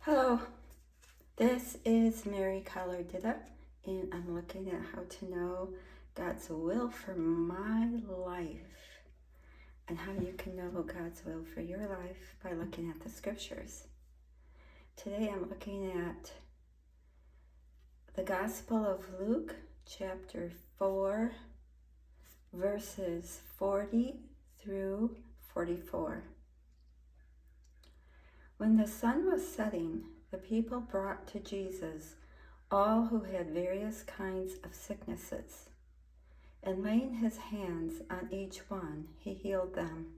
Hello, this is Mary Collardita, and I'm looking at how to know God's will for my life and how you can know God's will for your life by looking at the scriptures. Today I'm looking at the Gospel of Luke, chapter 4, verses 40 through 44. When the sun was setting, the people brought to Jesus all who had various kinds of sicknesses, and laying his hands on each one, he healed them.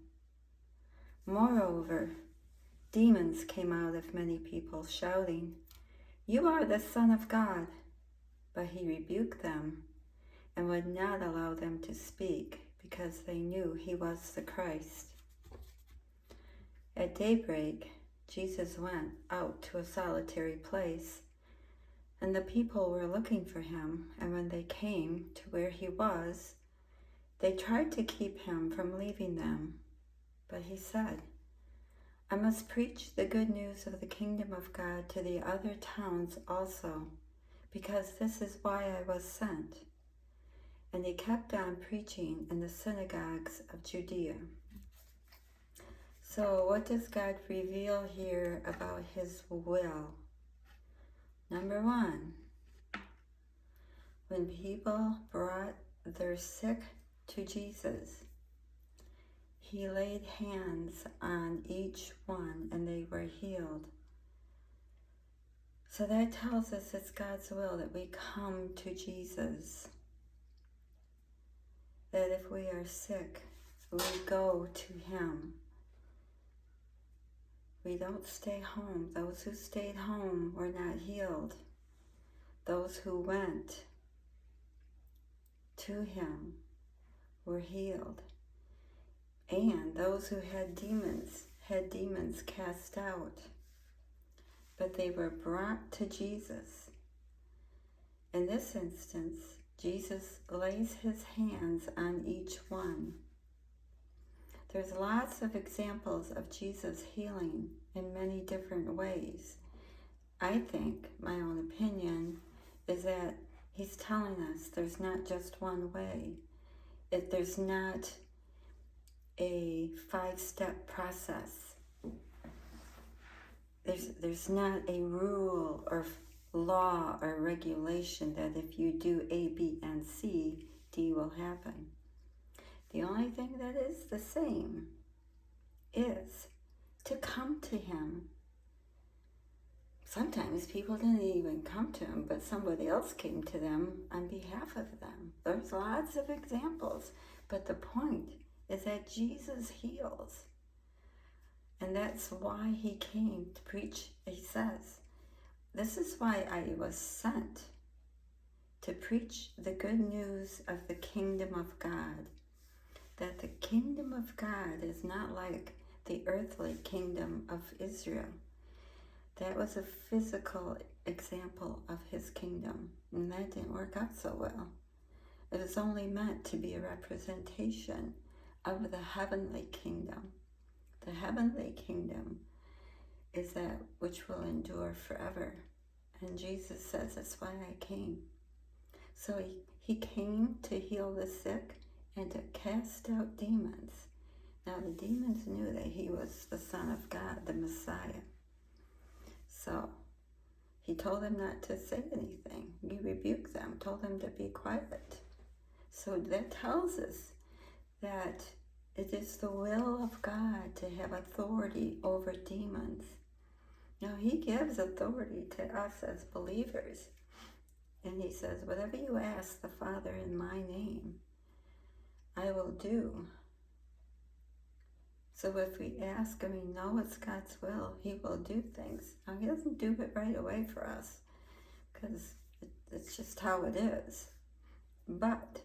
Moreover, demons came out of many people, shouting, "You are the Son of God." But he rebuked them and would not allow them to speak, because they knew he was the Christ. At daybreak, Jesus went out to a solitary place, and the people were looking for him, and when they came to where he was, they tried to keep him from leaving them. But he said, "I must preach the good news of the kingdom of God to the other towns also, because this is why I was sent." And he kept on preaching in the synagogues of Judea. So what does God reveal here about his will? Number one, when people brought their sick to Jesus, he laid hands on each one and they were healed. So that tells us it's God's will that we come to Jesus. That if we are sick, we go to him. We don't stay home. Those who stayed home were not healed. Those who went to him were healed. And those who had demons cast out. But they were brought to Jesus. In this instance, Jesus lays his hands on each one. There's lots of examples of Jesus healing in many different ways. I think, my own opinion, is that he's telling us there's not just one way. There's not a 5-step process. There's not a rule or law or regulation that if you do A, B, and C, D will happen. The only thing that is the same is to come to him. Sometimes people didn't even come to him, but somebody else came to them on behalf of them. There's lots of examples, but the point is that Jesus heals. And that's why he came to preach. He says, "This is why I was sent, to preach the good news of the kingdom of God." That the kingdom of God is not like the earthly kingdom of Israel. That was a physical example of his kingdom, and that didn't work out so well. It was only meant to be a representation of the heavenly kingdom. The heavenly kingdom is that which will endure forever. And Jesus says, that's why I came. So he came to heal the sick and to cast out demons. Now the demons knew that he was the Son of God, the Messiah. So he told them not to say anything. He rebuked them, told them to be quiet. So that tells us that it is the will of God to have authority over demons. Now he gives authority to us as believers. And he says, whatever you ask the Father in my name, I will do. So if we ask and we know it's God's will, he will do things. Now he doesn't do it right away for us, because it's just how it is. But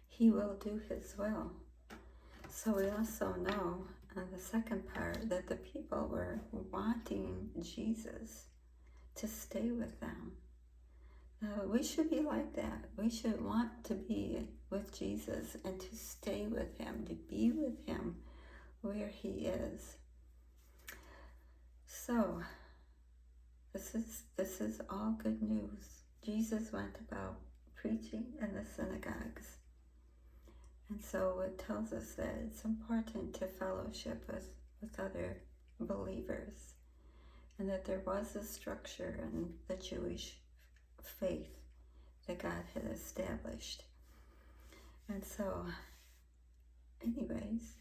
he will do his will. So we also know on the second part that the people were wanting Jesus to stay with them. We should be like that. We should want to be with Jesus and to stay with him, to be with him where he is. So this is all good news. Jesus went about preaching in the synagogues. And so it tells us that it's important to fellowship with other believers, and that there was a structure in the Jewish faith that God had established. And so, anyways,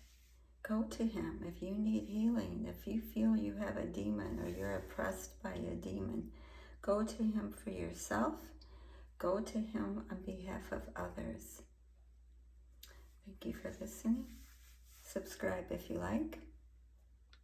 go to him if you need healing. If you feel you have a demon or you're oppressed by a demon, go to him for yourself. Go to him on behalf of others. Thank you for listening. Subscribe if you like.